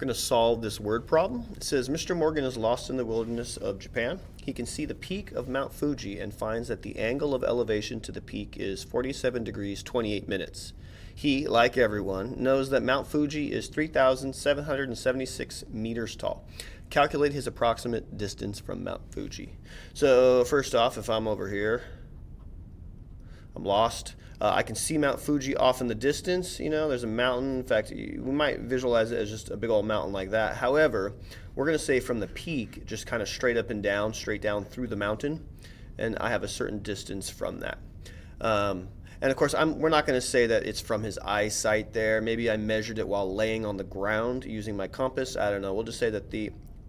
We're going to solve this word problem. It says, Mr. Morgan is lost in the wilderness of Japan. He can see the peak of Mount Fuji and finds that the angle of elevation to the peak is 47 degrees 28 minutes. He, like everyone, knows that Mount Fuji is 3,776 meters tall. Calculate his approximate distance from Mount Fuji. So first off, if I'm over here, I'm lost. I can see Mount Fuji off in the distance. You know, there's a mountain. In fact, we might visualize it as just a big old mountain like that. However, we're going to say from the peak, just kind of straight up and down, straight down through the mountain. And I have a certain distance from that. And of course, we're not going to say that it's from his eyesight there. Maybe I measured it while laying on the ground using my compass. I don't know. We'll just say that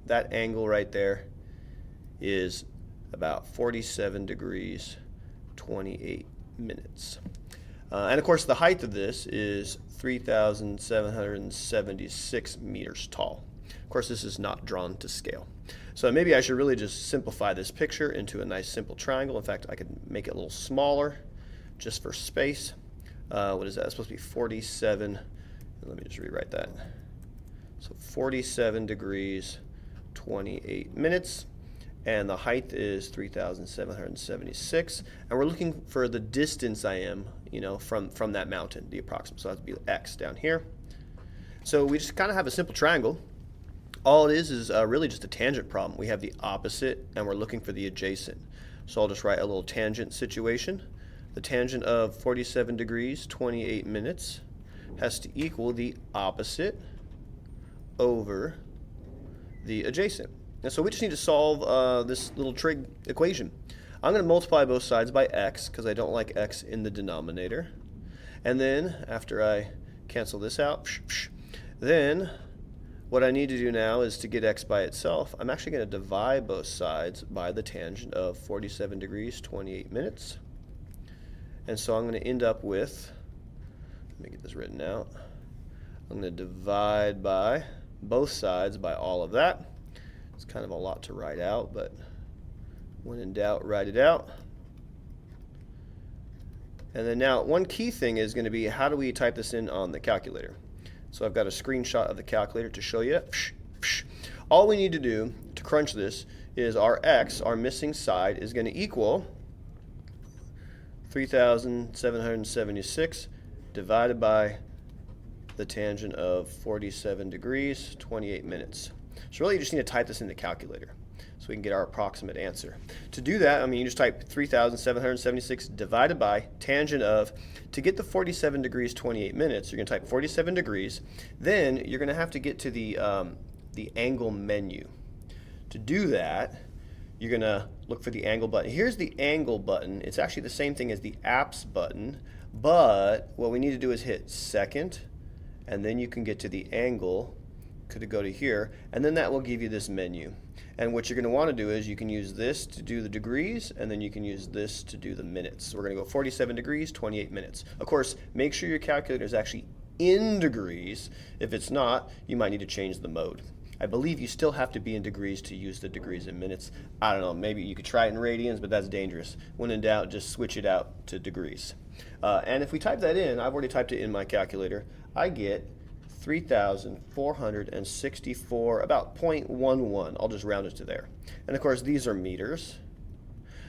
that angle right there is about 47 degrees 28 minutes. And of course, the height of this is 3,776 meters tall. Of course, this is not drawn to scale. So maybe I should really just simplify this picture into a nice simple triangle. In fact, I could make it a little smaller just for space. What is that? It's supposed to be 47. Let me just rewrite that. So 47 degrees 28 minutes. And the height is 3,776, and we're looking for the distance I am, from that mountain, the approximate. So that would be x down here. So we just kind of have a simple triangle. All it is really just a tangent problem. We have the opposite, and we're looking for the adjacent. So I'll just write a little tangent situation. The tangent of 47 degrees 28 minutes has to equal the opposite over the adjacent. And so we just need to solve this little trig equation. I'm going to multiply both sides by x because I don't like x in the denominator. And then after I cancel this out, then what I need to do now is to get x by itself. I'm actually going to divide both sides by the tangent of 47 degrees 28 minutes. And so I'm going to end up with, let me get this written out. I'm going to divide by both sides by all of that. It's kind of a lot to write out, but when in doubt, write it out. And then now, one key thing is going to be, how do we type this in on the calculator? So I've got a screenshot of the calculator to show you. All we need to do to crunch this is our x, our missing side, is going to equal 3,776 divided by the tangent of 47 degrees, 28 minutes. So really you just need to type this in the calculator so we can get our approximate answer. To do that, you just type 3,776 divided by tangent of, to get the 47 degrees 28 minutes, you're going to type 47 degrees. Then you're going to have to get to the angle menu. To do that, you're going to look for the angle button. Here's the angle button. It's actually the same thing as the apps button, but what we need to do is hit second, and then you can get to the angle. Could go to here, and then that will give you this menu. And what you're going to want to do is you can use this to do the degrees, and then you can use this to do the minutes. So we're going to go 47 degrees, 28 minutes. Of course, make sure your calculator is actually in degrees. If it's not, you might need to change the mode. I believe you still have to be in degrees to use the degrees in minutes. I don't know, maybe you could try it in radians, but that's dangerous. When in doubt, just switch it out to degrees. And if we type that in, I've already typed it in my calculator, I get 3,464, about 0.11. I'll just round it to there. And of course, these are meters.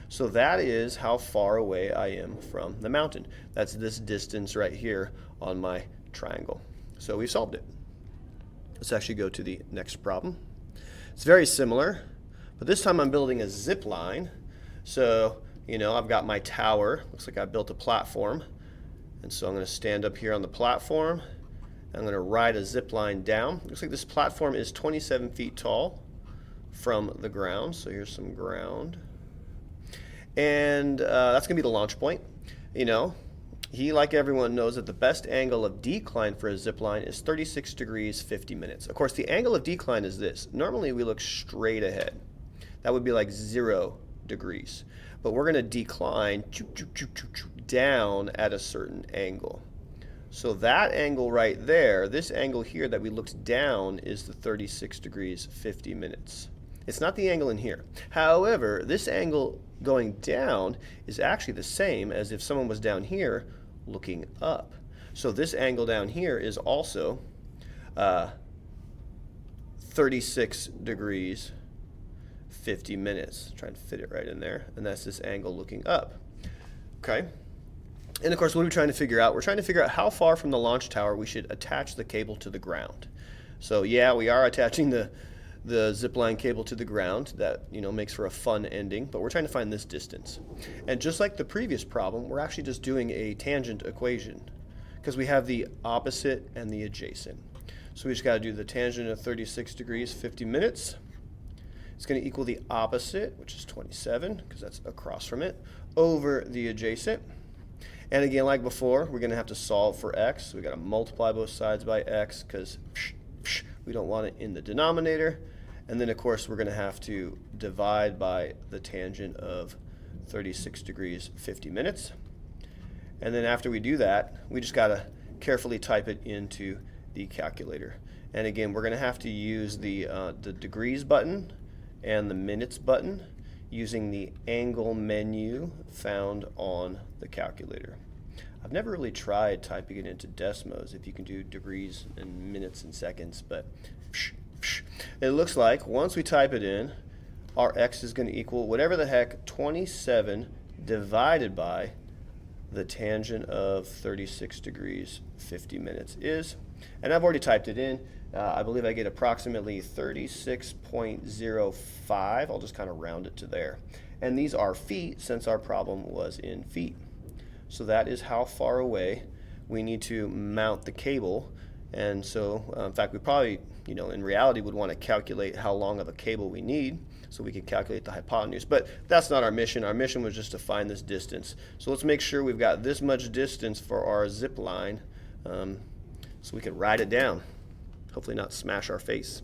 So that is how far away I am from the mountain. That's this distance right here on my triangle. So we solved it. Let's actually go to the next problem. It's very similar, but this time I'm building a zip line. So, I've got my tower. Looks like I built a platform. And so I'm going to stand up here on the platform. I'm going to ride a zip line down. Looks like this platform is 27 feet tall from the ground. So here's some ground. And that's going to be the launch point. He, like everyone, knows that the best angle of decline for a zip line is 36 degrees 50 minutes. Of course, the angle of decline is this. Normally, we look straight ahead. That would be like 0 degrees. But we're going to decline down at a certain angle. So that angle right there, this angle here that we looked down, is the 36 degrees 50 minutes. It's not the angle in here. However, this angle going down is actually the same as if someone was down here looking up. So this angle down here is also 36 degrees 50 minutes. Try and fit it right in there, and that's this angle looking up. Okay. And of course, what are we trying to figure out? We're trying to figure out how far from the launch tower we should attach the cable to the ground. So yeah, we are attaching the zip line cable to the ground. That, you know, makes for a fun ending, but we're trying to find this distance. And just like the previous problem, we're actually just doing a tangent equation because we have the opposite and the adjacent. So we just got to do the tangent of 36 degrees 50 minutes. It's going to equal the opposite, which is 27, because that's across from it, over the adjacent. And again, like before, we're going to have to solve for x. So we got to multiply both sides by x because we don't want it in the denominator. And then, of course, we're going to have to divide by the tangent of 36 degrees 50 minutes. And then after we do that, we just got to carefully type it into the calculator. And again, we're going to have to use the degrees button and the minutes button using the angle menu found on the calculator. I've never really tried typing it into Desmos if you can do degrees and minutes and seconds, but it looks like once we type it in, our x is going to equal whatever the heck 27 divided by the tangent of 36 degrees 50 minutes is. And I've already typed it in. I believe I get approximately 36.05. I'll just kind of round it to there. And these are feet since our problem was in feet. So that is how far away we need to mount the cable. And so, in fact, we probably, you know, in reality would want to calculate how long of a cable we need so we could calculate the hypotenuse. But that's not our mission. Our mission was just to find this distance. So let's make sure we've got this much distance for our zip line so we can ride it down. Hopefully not smash our face.